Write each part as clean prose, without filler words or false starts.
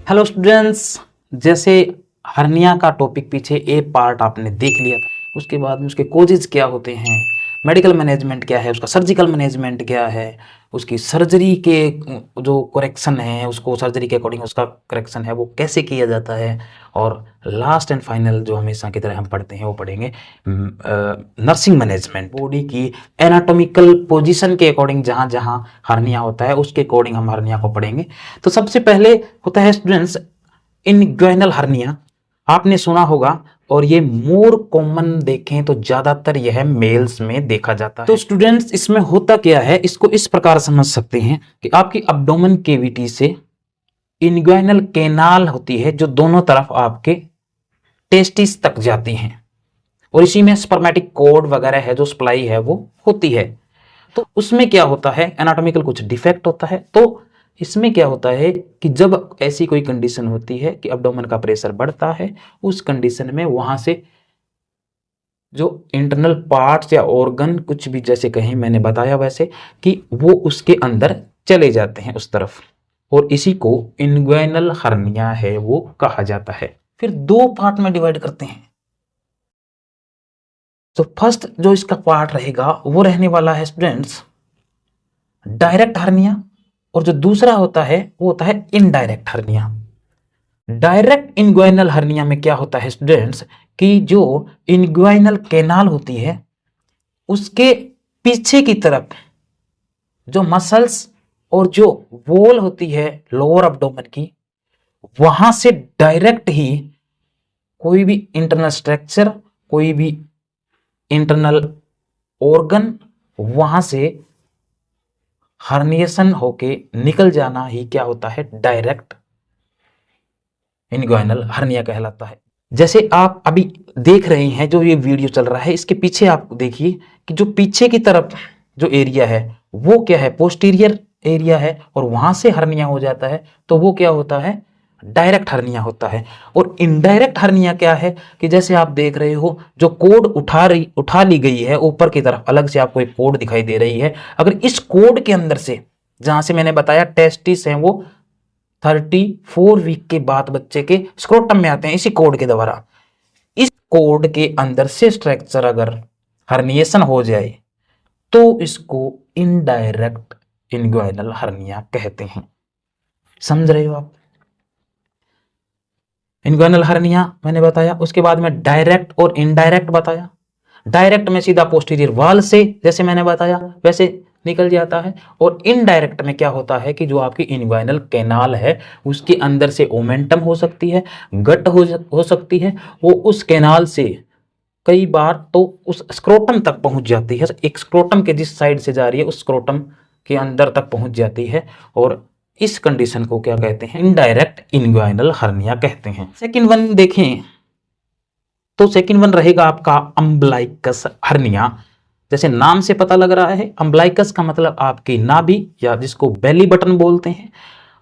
Hello students, जैसे hernia का topic पीछे ए पार्ट आपने देख लिया था, उसके बाद में उसके कोजेज क्या होते हैं, मेडिकल मैनेजमेंट क्या है, उसका सर्जिकल मैनेजमेंट क्या है, उसकी सर्जरी के जो करेक्शन है, उसको सर्जरी के अकॉर्डिंग उसका करेक्शन है वो कैसे किया जाता है, और लास्ट एंड फाइनल जो हमेशा की तरह हम पढ़ते हैं वो पढ़ेंगे नर्सिंग मैनेजमेंट। बॉडी की एनाटॉमिकल पोजीशन के अकॉर्डिंग जहाँ जहाँ हर्निया होता है उसके अकॉर्डिंग हम हर्निया को पढ़ेंगे। तो सबसे पहले होता है स्टूडेंट्स इनग्वाइनल हर्निया, आपने सुना होगा, और ये मोर कॉमन देखें तो ज्यादातर यह मेल्स में देखा जाता है। तो स्टूडेंट्स इसमें होता क्या है, इसको इस प्रकार समझ सकते हैं कि आपकी अब्डोमेन केविटी से इनग्वाइनल केनाल होती है जो दोनों तरफ आपके टेस्टिस तक जाती हैं, और इसी में स्पर्मेटिक कोड वगैरह है जो सप्लाई है वो होती है। तो उसमें क्या होता है, एनाटॉमिकल कुछ डिफेक्ट होता है। तो इसमें क्या होता है कि जब ऐसी कोई कंडीशन होती है कि अब्डोमेन का प्रेशर बढ़ता है, उस कंडीशन में वहां से जो इंटरनल पार्ट्स या ऑर्गन कुछ भी जैसे कहें, मैंने बताया वैसे, कि वो उसके अंदर चले जाते हैं उस तरफ, और इसी को इनग्वाइनल हर्निया है वो कहा जाता है। फिर दो पार्ट में डिवाइड करते हैं। तो फर्स्ट जो इसका पार्ट रहेगा वो रहने वाला है स्टूडेंट्स डायरेक्ट हर्निया, और जो दूसरा होता है वो होता है indirect hernia. Direct inguinal hernia में क्या होता है स्टूडेंट्स कि जो इनग्वाइनल कैनाल होती है उसके पीछे की तरफ जो मसल्स और जो वॉल होती है लोअर अब्डोमेन की, वहां से डायरेक्ट ही कोई भी इंटरनल स्ट्रक्चर, कोई भी इंटरनल ऑर्गन वहां से हर्निएशन होके निकल जाना ही क्या होता है, डायरेक्ट इनग्वाइनल हर्निया कहलाता है। जैसे आप अभी देख रहे हैं जो ये वीडियो चल रहा है, इसके पीछे आप देखिए कि जो पीछे की तरफ जो एरिया है वो क्या है, पोस्टीरियर एरिया है, और वहां से हर्निया हो जाता है तो वो क्या होता है, डायरेक्ट हर्निया होता है। और इनडायरेक्ट हर्निया क्या है कि जैसे आप देख रहे हो जो कोड उठा ली गई है ऊपर की तरफ, अलग से आपको एक कोड दिखाई दे रही है, अगर इस कोड के अंदर से जहां से मैंने बताया टेस्टिस है वो 34 वीक के बाद बच्चे के स्क्रोटम में आते हैं इसी कोड के द्वारा। इस कोड के अंदर से स्ट्रक्चर अगर हर्निएशन हो जाए तो इसको इनडायरेक्ट इनग्वाइनल हर्निया कहते हैं। समझ रहे हो आप? इनग्वाइनल हर्निया मैंने बताया, उसके बाद में डायरेक्ट और इनडायरेक्ट बताया। डायरेक्ट में सीधा पोस्टीरियर वॉल से जैसे मैंने बताया वैसे निकल जाता है, और इनडायरेक्ट में क्या होता है कि जो आपकी इनग्वाइनल कैनाल है उसके अंदर से ओमेंटम हो सकती है, गट हो सकती है, वो उस कैनाल से कई बार तो उस स्क्रोटम तक पहुंच जाती है, एक स्क्रोटम के जिस साइड से जा रही है उस स्क्रोटम के अंदर तक पहुंच जाती है, और इस कंडीशन को क्या कहते हैं, इनडायरेक्ट इनग्वाइनल हर्निया कहते हैं। सेकंड वन देखें तो सेकंड वन रहेगा आपका अम्बलाइकस हर्निया। जैसे नाम से पता लग रहा है, अम्बलाइकस का मतलब आपकी नाभि या जिसको बेली बटन बोलते हैं।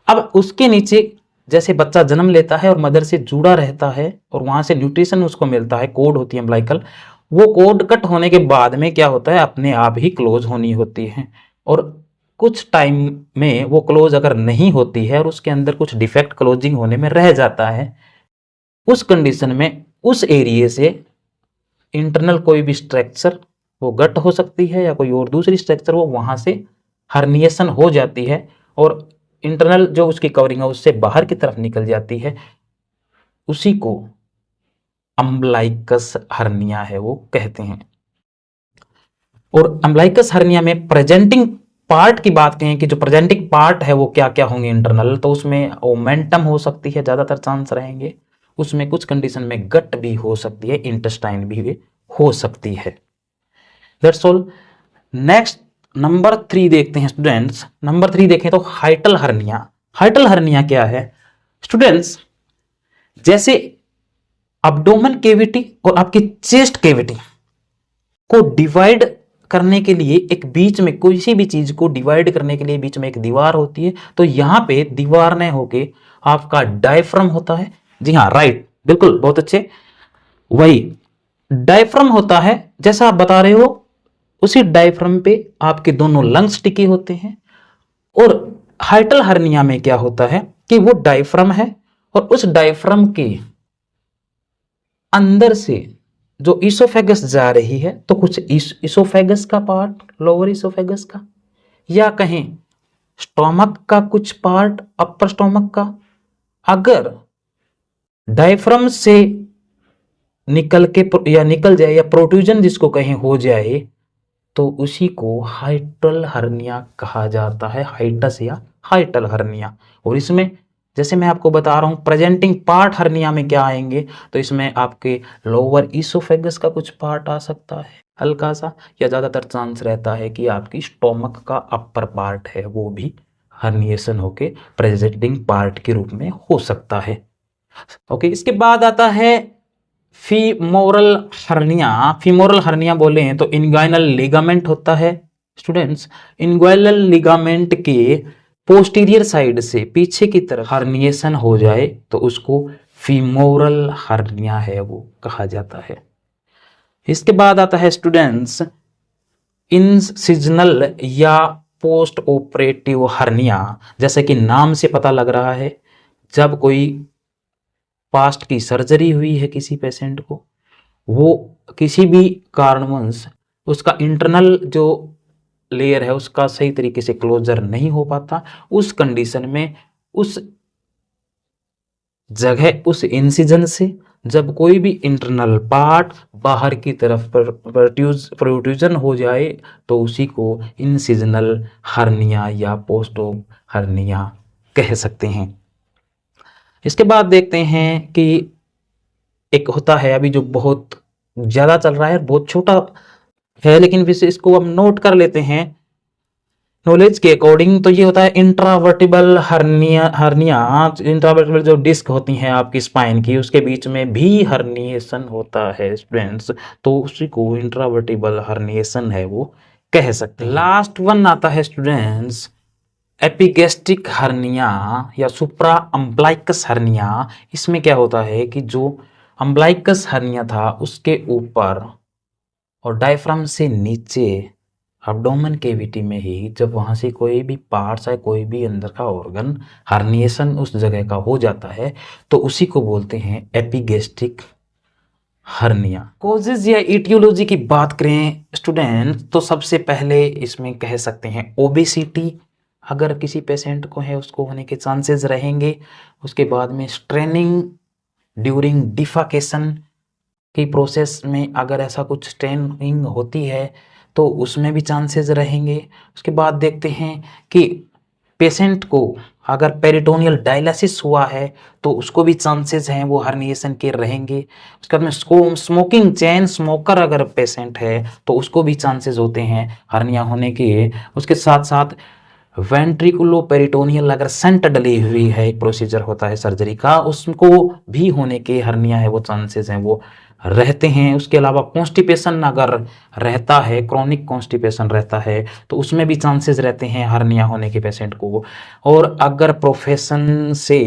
अब उसके नीचे जैसे बच्चा जन्म लेता है और मदर से जुड़ा रहता है और वहां से न्यूट्रिशन उसको मिलता है, कोड होती है अम्बलाइकल, वो कोड कट होने के बाद में क्या होता है, अपने आप ही क्लोज होनी होती है, और कुछ टाइम में वो क्लोज अगर नहीं होती है और उसके अंदर कुछ डिफेक्ट क्लोजिंग होने में रह जाता है, उस कंडीशन में उस एरिया से इंटरनल कोई भी स्ट्रक्चर, वो गट हो सकती है या कोई और दूसरी स्ट्रक्चर, वो वहां से हर्निएशन हो जाती है और इंटरनल जो उसकी कवरिंग है उससे बाहर की तरफ निकल जाती है। उसी को अम्बलाइकस हर्निया है वो कहते हैं। और अम्बलाइकस हर्निया में प्रेजेंटिंग पार्ट की बात करें कि जो प्रेजेंटिंग पार्ट है वो क्या क्या होंगे इंटरनल, तो उसमें ओमेंटम हो सकती है, ज्यादातर चांस रहेंगे। उसमें कुछ कंडीशन में गट भी हो सकती है, इंटेस्टाइन भी हो सकती है। That's all. नेक्स्ट नंबर 3 देखते हैं स्टूडेंट्स। नंबर 3 देखें तो हाइटल हर्निया। हाइटल हर्निया क्या है स्टूडेंट्स, जैसे अब्डोमेन केविटी और आपकी चेस्ट केविटी को डिवाइड करने के लिए एक बीच में, किसी भी चीज को डिवाइड करने के लिए बीच में एक दीवार होती है, तो यहां पे दीवार ने होके आपका डायफ्राम होता है। जी हाँ, राइट, बिल्कुल, बहुत अच्छे, वही डायफ्राम होता है जैसा आप बता रहे हो। उसी डायफ्राम पे आपके दोनों लंग्स टिके होते हैं। और हाइटल हर्निया में क्या होता है कि वो डायफ्राम है और उस डायफ्राम के अंदर से जो इसोफेगस जा रही है, तो कुछ इसोफेगस का पार्ट, लोअर इसोफेगस का, या कहीं स्टोमक का कुछ पार्ट, अपर स्टोमक का, अगर डायफ्राम से निकल के या निकल जाए या प्रोट्रूजन जिसको कहीं हो जाए, तो उसी को हाइटल हर्निया कहा जाता है, हाइटस या हाइटल हर्निया। और इसमें जैसे मैं आपको बता रहा हूं प्रेजेंटिंग पार्ट हर्निया में क्या आएंगे, तो इसमें आपके लोअर इसोफेगस का कुछ पार्ट आ सकता है हल्का सा, या ज़्यादातर चांस रहता है कि आपकी स्टोमक का अपर पार्ट है वो भी हर्निएशन होके प्रेजेंटिंग पार्ट के रूप में हो सकता है। ओके, इसके बाद आता है फीमोरल हर्निया। फीमोरल हर्निया बोले हैं तो इंग्वाइनल लिगामेंट होता है स्टूडेंट्स। इंग्वाइनल लिगामेंट के पोस्टीरियर साइड से पीछे की तरफ हर्निएशन हो जाए तो उसको फीमोरल हर्निया है वो कहा जाता है। इसके बाद आता है स्टूडेंट्स इंसिजनल या पोस्ट ऑपरेटिव हर्निया। जैसे कि नाम से पता लग रहा है, जब कोई पास्ट की सर्जरी हुई है किसी पेशेंट को, वो किसी भी कारणवश उसका इंटरनल जो लेयर है उसका सही तरीके से क्लोजर नहीं हो पाता, उस कंडीशन में उस जगह, उस इंसिजन से जब कोई भी इंटरनल पार्ट बाहर की तरफ प्रोट्रूजन हो जाए तो उसी को इंसिजनल हर्निया या पोस्ट ऑप हर्निया कह सकते हैं। इसके बाद देखते हैं कि एक होता है अभी जो बहुत ज़्यादा चल रहा है, बहुत छोटा है लेकिन फिर इसको हम नोट कर लेते हैं नॉलेज के अकॉर्डिंग। तो ये होता है इंट्रावर्टिबल हर्निया। इंट्रावर्टिबल जो डिस्क होती हैं आपकी स्पाइन की, उसके बीच में भी हर्निएशन होता है स्टूडेंट्स, तो उसी को इंट्रावर्टिबल हर्निएशन है वो कह सकते हैं। लास्ट वन आता है स्टूडेंट्स एपिगैस्ट्रिक हर्निया या सुप्रा अम्ब्लाइकस हर्निया। इसमें क्या होता है कि जो अम्ब्लाइकस हर्निया था उसके ऊपर और डायफ्राम से नीचे एब्डोमेन कैविटी में ही जब वहाँ से कोई भी पार्ट्स है, कोई भी अंदर का ऑर्गन हर्निएशन उस जगह का हो जाता है तो उसी को बोलते हैं एपिगैस्ट्रिक हर्निया। कॉजेज या इटियोलॉजी की बात करें स्टूडेंट तो सबसे पहले इसमें कह सकते हैं ओबेसिटी, अगर किसी पेशेंट को है उसको होने के चांसेस रहेंगे। उसके बाद में स्ट्रेनिंग ड्यूरिंग डिफाकेशन की प्रोसेस में अगर ऐसा कुछ स्ट्रेनिंग होती है तो उसमें भी चांसेस रहेंगे। उसके बाद देखते हैं कि पेशेंट को अगर पेरिटोनियल डायलिसिस हुआ है तो उसको भी चांसेस हैं वो हर्निएशन के रहेंगे। उसके बाद में स्मोकिंग चेन स्मोकर अगर पेशेंट है तो उसको भी चांसेस होते हैं हर्निया होने के। उसके साथ साथ वेंट्रिकुलो पेरिटोनियल अगर सेंट डली हुई है, एक प्रोसीजर होता है सर्जरी का, उसको भी होने के हर्निया है वो चांसेस हैं वो रहते हैं। उसके अलावा कॉन्स्टिपेशन अगर रहता है, क्रोनिक कॉन्स्टिपेशन रहता है तो उसमें भी चांसेस रहते हैं हर्निया होने के पेशेंट को। और अगर प्रोफेशन से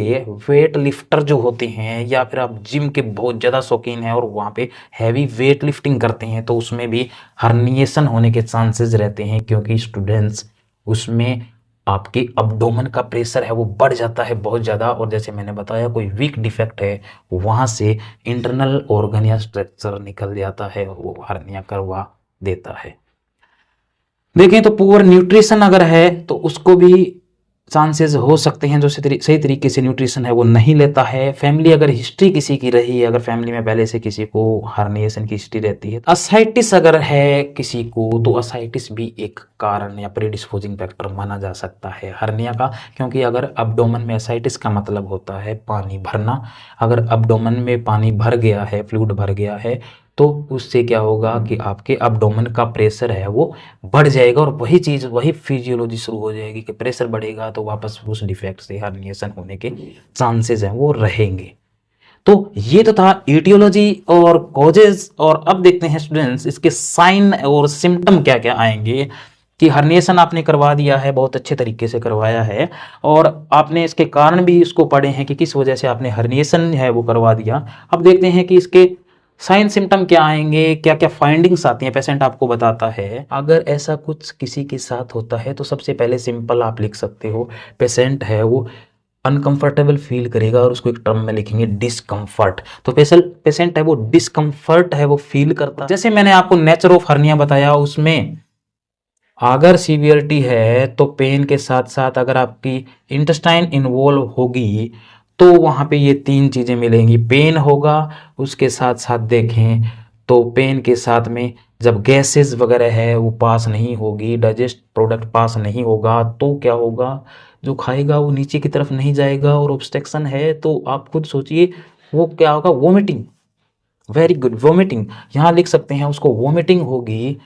वेट लिफ्टर जो होते हैं या फिर आप जिम के बहुत ज़्यादा शौकीन हैं और वहाँ पे हैवी वेट लिफ्टिंग करते हैं तो उसमें भी हर्निएशन होने के चांसेस रहते हैं, क्योंकि स्टूडेंट्स उसमें आपके अब्डोमेन का प्रेशर है वो बढ़ जाता है बहुत ज़्यादा, और जैसे मैंने बताया कोई वीक डिफेक्ट है वहाँ से इंटरनल ऑर्गन या स्ट्रक्चर निकल जाता है, वो हर्निया करवा देता है। देखें तो पुअर न्यूट्रिशन अगर है तो उसको भी चांसेस हो सकते हैं, जो सही तरीके से न्यूट्रिशन है वो नहीं लेता है। फैमिली अगर हिस्ट्री किसी की रही है, अगर फैमिली में पहले से किसी को हर्निएशन की हिस्ट्री रहती है, असाइटिस अगर है किसी को तो असाइटिस भी एक कारण या प्रीडिस्पोजिंग फैक्टर माना जा सकता है हर्निया का, क्योंकि अगर अब्डोमेन में असाइटिस का मतलब होता है पानी भरना, अगर अब्डोमेन में पानी भर गया है, फ्लूइड भर गया है, तो उससे क्या होगा कि आपके अब्डोमेन का प्रेशर है वो बढ़ जाएगा, और वही चीज़ वही फिजियोलॉजी शुरू हो जाएगी कि प्रेशर बढ़ेगा तो वापस उस डिफेक्ट से हर्निएशन होने के चांसेस हैं वो रहेंगे। तो ये तो था ईटियोलॉजी और कॉजेज। और अब देखते हैं स्टूडेंट्स इसके साइन और सिम्टम क्या क्या आएंगे। कि हर्निएशन आपने करवा दिया है, बहुत अच्छे तरीके से करवाया है, और आपने इसके कारण भी इसको पढ़े हैं कि किस वजह से आपने हर्निएशन है वो करवा दिया। अब देखते हैं कि इसके साइन सिम्टम क्या आएंगे, क्या क्या फाइंडिंग्स आती हैं, पेशेंट आपको बताता है। अगर ऐसा कुछ किसी के साथ होता है तो सबसे पहले सिंपल आप लिख सकते हो, पेशेंट है वो अनकंफर्टेबल फील करेगा और उसको एक टर्म में लिखेंगे डिस्कम्फर्ट। तो पेशेंट है वो डिस्कम्फर्ट है वो फील करता है। जैसे मैंने आपको नेचर ऑफ हर्निया बताया, उसमें अगर सीवियरिटी है तो पेन के साथ साथ अगर आपकी इंटेस्टाइन इन्वॉल्व होगी तो वहाँ पे ये तीन चीज़ें मिलेंगी। पेन होगा, उसके साथ साथ देखें तो पेन के साथ में जब गैसेस वगैरह है वो पास नहीं होगी, डाइजेस्ट प्रोडक्ट पास नहीं होगा, तो क्या होगा, जो खाएगा वो नीचे की तरफ नहीं जाएगा और ऑब्स्ट्रक्शन है तो आप खुद सोचिए वो क्या होगा, वोमिटिंग। वेरी गुड, वोमिटिंग यहाँ लिख सकते हैं उसको, वोमिटिंग होगी।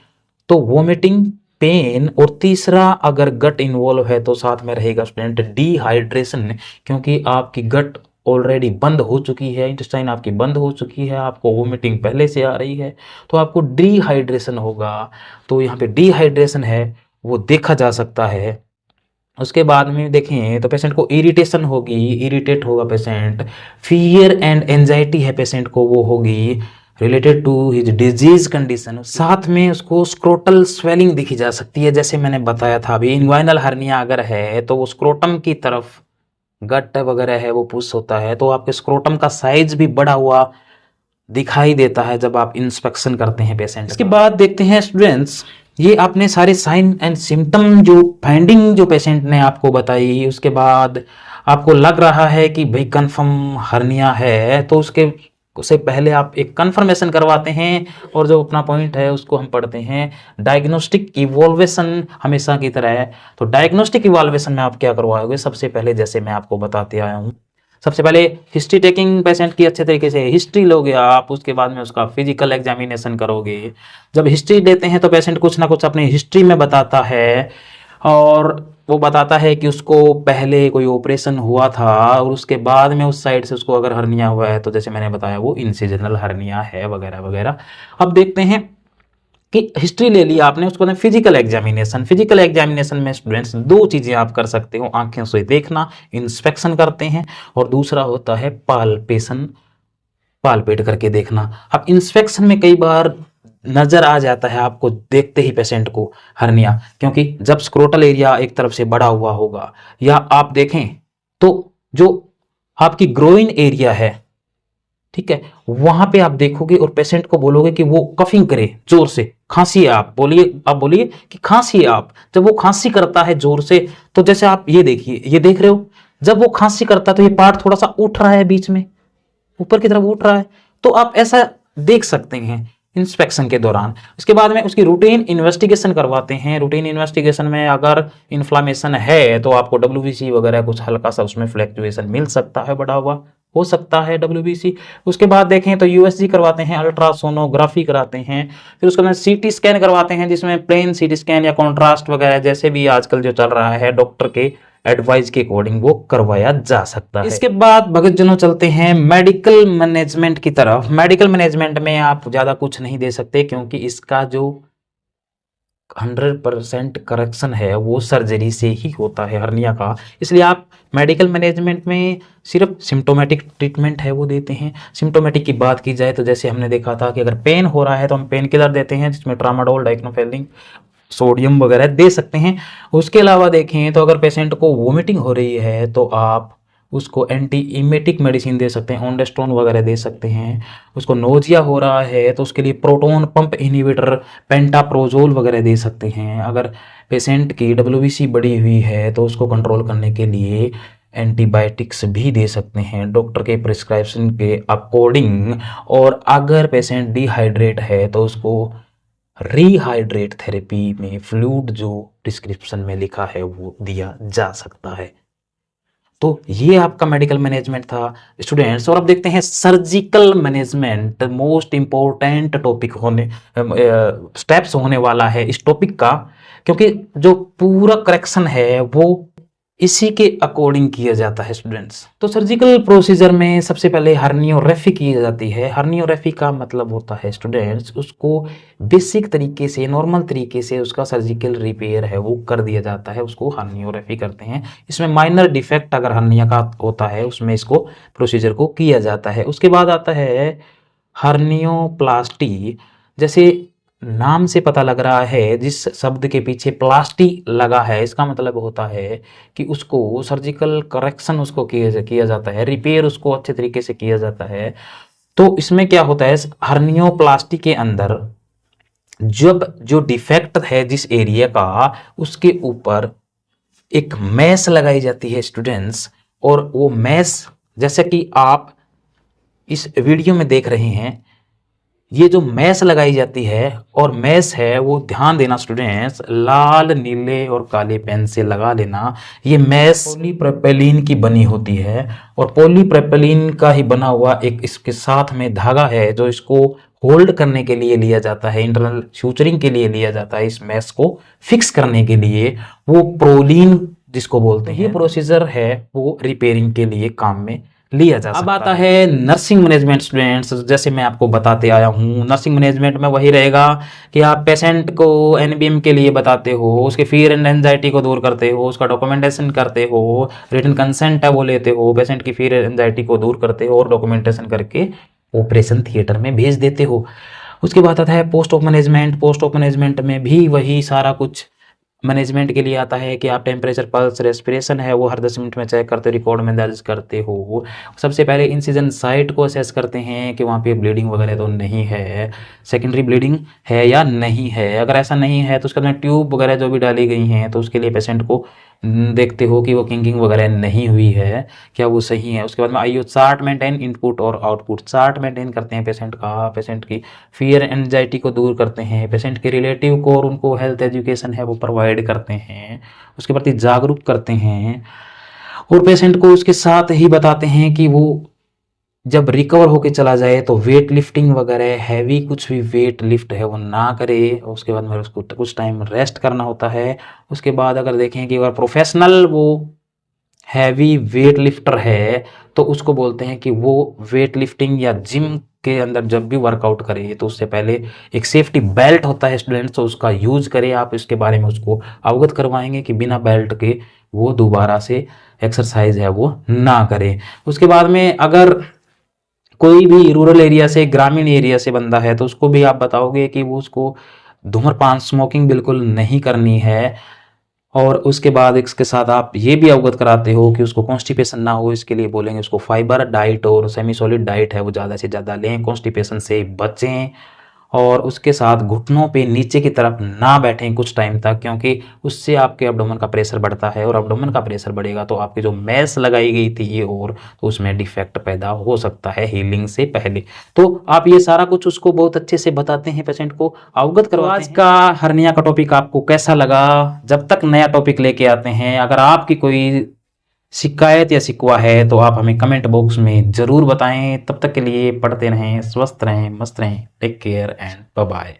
तो वोमिटिंग, पेन, और तीसरा अगर गट इन्वॉल्व है तो साथ में रहेगा स्टूडेंट डिहाइड्रेशन, क्योंकि आपकी गट ऑलरेडी बंद हो चुकी है, इंटेस्टाइन आपकी बंद हो चुकी है, आपको वोमिटिंग पहले से आ रही है तो आपको डिहाइड्रेशन होगा। तो यहाँ पे डिहाइड्रेशन है वो देखा जा सकता है। उसके बाद में देखें तो पेशेंट को इरिटेशन होगी, इरिटेट होगा पेशेंट। फियर एंड एंजाइटी है पेशेंट को, वो होगी related to his disease condition. साथ में उसको स्क्रोटल स्वेलिंग दिखी जा सकती है, जैसे मैंने बताया था अभी, इन्ग्वाइनल हर्निया अगर है तो वो स्क्रोटम की तरफ गट वगैरह है वो पुश होता है, तो आपके स्क्रोटम का साइज भी बढ़ा हुआ दिखाई देता है जब आप इंस्पेक्शन करते हैं पेशेंट। इसके बाद देखते हैं स्टूडेंट्स, ये आपने सारे साइन एंड सिम्टम जो फाइंडिंग जो पेशेंट ने आपको बताई, उसके बाद आपको लग रहा है कि भाई कंफर्म हर्निया है, तो उससे पहले आप एक कंफर्मेशन करवाते हैं और जो अपना पॉइंट है उसको हम पढ़ते हैं। डायग्नोस्टिक इवॉल्वेशन हमेशा की तरह है, तो डायग्नोस्टिक इवॉल्वेशन में आप क्या करवाओगे, सबसे पहले जैसे मैं आपको बताते आया हूँ, सबसे पहले हिस्ट्री टेकिंग पेशेंट की अच्छे तरीके से हिस्ट्री लोगे आप, उसके बाद में उसका फिजिकल एग्जामिनेशन करोगे। जब हिस्ट्री देते हैं तो पेशेंट कुछ ना कुछ अपनी हिस्ट्री में बताता है, और वो बताता है कि उसको पहले कोई ऑपरेशन हुआ था और उसके बाद में उस साइड से उसको अगर हर्निया हुआ है तो जैसे मैंने बताया वो इंसिजनल हर्निया है वगैरह वगैरह। अब देखते हैं कि हिस्ट्री ले लिया आपने, उसको फिजिकल एग्जामिनेशन। फिजिकल एग्जामिनेशन में स्टूडेंट्स दो चीज़ें आप कर सकते हो, आंखें से देखना, इंस्पेक्शन करते हैं, और दूसरा होता है पाल्पेशन, पाल्पेट करके देखना। अब इंस्पेक्शन में कई बार नजर आ जाता है आपको देखते ही पेशेंट को हर्निया, क्योंकि जब स्क्रोटल एरिया एक तरफ से बड़ा हुआ होगा, या आप देखें तो जो आपकी ग्रोइन एरिया है, ठीक है, वहां पे आप देखोगे और पेशेंट को बोलोगे कि वो कफिंग करे, जोर से खांसी है, आप बोलिए कि खांसी है आप। जब वो खांसी करता है जोर से, तो जैसे आप ये देखिए, ये देख रहे हो, जब वो खांसी करता है तो ये पार्ट थोड़ा सा उठ रहा है, बीच में ऊपर की तरफ उठ रहा है, तो आप ऐसा देख सकते हैं इंस्पेक्शन के दौरान। उसके बाद में उसकी रूटीन इन्वेस्टिगेशन करवाते हैं। रूटीन इन्वेस्टिगेशन में अगर इन्फ्लामेशन है तो आपको WBC वगैरह कुछ हल्का सा उसमें फ्लैक्चुएशन मिल सकता है, बढ़ा हुआ हो सकता है WBC। उसके बाद देखें तो USG करवाते हैं, अल्ट्रासोनोग्राफी कराते हैं, फिर उसके बाद CT स्कैन करवाते हैं, जिसमें प्लेन CT स्कैन या कॉन्ट्रास्ट वगैरह जैसे भी आजकल जो चल रहा है डॉक्टर के एडवाइस के अकॉर्डिंग वो करवाया जा सकता है। इसके बाद भगत जनों चलते हैं मेडिकल मैनेजमेंट की तरफ। मेडिकल मैनेजमेंट में आप ज्यादा कुछ नहीं दे सकते, क्योंकि इसका जो 100% करेक्शन है वो सर्जरी से ही होता है हर्निया का, इसलिए आप मेडिकल मैनेजमेंट में सिर्फ सिम्टोमेटिक ट्रीटमेंट है वो देते हैं। सिम्टोमेटिक की बात की जाए तो जैसे हमने देखा था कि अगर पेन हो रहा है तो हम पेन किलर देते हैं, जिसमें ट्रामाडोल, डाइक्लोफेनाक, सोडियम वगैरह दे सकते हैं। उसके अलावा देखें तो अगर पेशेंट को वोमिटिंग हो रही है तो आप उसको एंटी इमेटिक मेडिसिन दे सकते हैं, ऑन्डेस्टोन वगैरह दे सकते हैं। उसको नोजिया हो रहा है तो उसके लिए प्रोटोन पंप इनहिबिटर, पेंटाप्रोजोल वगैरह दे सकते हैं। अगर पेशेंट की WBC बढ़ी हुई है तो उसको कंट्रोल करने के लिए एंटीबायोटिक्स भी दे सकते हैं डॉक्टर के प्रिस्क्रिप्शन के अकॉर्डिंग। और अगर पेशेंट डिहाइड्रेट है तो उसको रिहाइड्रेट थेरेपी में फ्लूइड जो डिस्क्रिप्शन में लिखा है वो दिया जा सकता है। तो ये आपका मेडिकल मैनेजमेंट था स्टूडेंट्स। और अब देखते हैं surgical management, most important topic होने स्टेप्स होने वाला है इस टॉपिक का, क्योंकि जो पूरा करेक्शन है वो इसी के अकॉर्डिंग किया जाता है स्टूडेंट्स। तो सर्जिकल प्रोसीजर में सबसे पहले हर्नियोरेफी की जाती है। हर्नियोरेफी का मतलब होता है स्टूडेंट्स उसको बेसिक तरीके से, नॉर्मल तरीके से उसका सर्जिकल रिपेयर है वो कर दिया जाता है, उसको हर्नियोरेफी करते हैं। इसमें माइनर डिफेक्ट अगर हर्निया का होता है उसमें इसको प्रोसीजर को किया जाता है। उसके बाद आता है हर्नियोप्लास्टी। जैसे नाम से पता लग रहा है, जिस शब्द के पीछे प्लास्टी लगा है, इसका मतलब होता है कि उसको सर्जिकल करेक्शन उसको किया जाता है, रिपेयर उसको अच्छे तरीके से किया जाता है। तो इसमें क्या होता है, हर्नियोप्लास्टी के अंदर जब जो डिफेक्ट है जिस एरिया का, उसके ऊपर एक मैश लगाई जाती है स्टूडेंट्स। और वो मैश जैसे कि आप इस वीडियो में देख रहे हैं, ये जो मैश लगाई जाती है, और मैश है वो ध्यान देना स्टूडेंट्स, लाल नीले और काले पेन से लगा लेना। ये मैश पॉलीप्रोपेलीन की बनी होती है, और पॉलीप्रोपेलीन का ही बना हुआ एक इसके साथ में धागा है जो इसको होल्ड करने के लिए लिया जाता है, इंटरनल फ्यूचरिंग के लिए लिया जाता है, इस मैश को फिक्स करने के लिए, वो प्रोलीन जिसको बोलते हैं। ये प्रोसीजर है वो रिपेयरिंग के लिए काम में लिया जा सकता है। अब आता है नर्सिंग मैनेजमेंट स्टूडेंट्स। जैसे मैं आपको बताते आया हूँ, नर्सिंग मैनेजमेंट में वही रहेगा कि आप पेशेंट को एनबीएम के लिए बताते हो, उसके फियर एंड एंजाइटी को दूर करते हो, उसका डॉक्यूमेंटेशन करते हो, रिटन कंसेंट है वो लेते हो, पेशेंट की फियर एंजाइटी को दूर करते हो और डॉक्यूमेंटेशन करके ऑपरेशन थिएटर में भेज देते हो। उसके बाद आता है post of management. Post of management में भी वही सारा कुछ मैनेजमेंट के लिए आता है कि आप टेम्परेचर, पल्स, रेस्पिरेशन है वो हर 10 मिनट में चेक करते हो, रिकॉर्ड में दर्ज करते हो। सबसे पहले इंसिजन साइट को असेस करते हैं कि वहाँ पे ब्लीडिंग वगैरह तो नहीं है, सेकेंडरी ब्लीडिंग है या नहीं है। अगर ऐसा नहीं है तो उसके बाद ट्यूब वगैरह जो भी डाली गई हैं तो उसके लिए पेशेंट को देखते हो कि वो किंकिंग वगैरह नहीं हुई है, क्या वो सही है। उसके बाद में आईओ चार्ट मेंटेन, इनपुट और आउटपुट चार्ट मेंटेन करते हैं पेशेंट का, पेशेंट की फियर एंजाइटी को दूर करते हैं, पेशेंट के रिलेटिव को और उनको हेल्थ एजुकेशन है वो प्रोवाइड करते हैं, उसके प्रति जागरूक करते हैं, और पेशेंट को उसके साथ ही बताते हैं कि वो जब रिकवर होके चला जाए तो वेट लिफ्टिंग वगैरह हैवी कुछ भी वेट लिफ्ट है वो ना करे। उसके बाद में उसको कुछ टाइम रेस्ट करना होता है। उसके बाद अगर देखें कि अगर प्रोफेशनल वो हैवी वेट लिफ्टर है तो उसको बोलते हैं कि वो वेट लिफ्टिंग या जिम के अंदर जब भी वर्कआउट करे तो उससे पहले एक सेफ्टी बेल्ट होता है स्टूडेंट्स, तो उसका यूज करे। आप इसके बारे में उसको अवगत करवाएंगे कि बिना बेल्ट के वो दोबारा से एक्सरसाइज है वो ना करे। उसके बाद में अगर कोई भी रूरल एरिया से, ग्रामीण एरिया से बंदा है तो उसको भी आप बताओगे कि वो उसको धूम्रपान, स्मोकिंग बिल्कुल नहीं करनी है। और उसके बाद इसके साथ आप ये भी अवगत कराते हो कि उसको कॉन्स्टिपेशन ना हो, इसके लिए बोलेंगे उसको फाइबर डाइट और सेमी सॉलिड डाइट है वो ज़्यादा से ज़्यादा लें, कॉन्स्टिपेशन से बचें। और उसके साथ घुटनों पे नीचे की तरफ ना बैठें कुछ टाइम तक, क्योंकि उससे आपके एब्डोमेन का प्रेशर बढ़ता है, और एब्डोमेन का प्रेशर बढ़ेगा तो आपकी जो मैस लगाई गई थी ये और तो उसमें डिफेक्ट पैदा हो सकता है हीलिंग से पहले। तो आप ये सारा कुछ उसको बहुत अच्छे से बताते हैं, पेशेंट को अवगत करवाते हैं। आज का हर्निया का टॉपिक आपको कैसा लगा? जब तक नया टॉपिक लेके आते हैं, अगर आपकी कोई शिकायत या शिकवा है तो आप हमें कमेंट बॉक्स में ज़रूर बताएं। तब तक के लिए पढ़ते रहें, स्वस्थ रहें, मस्त रहें। Take care and bye bye.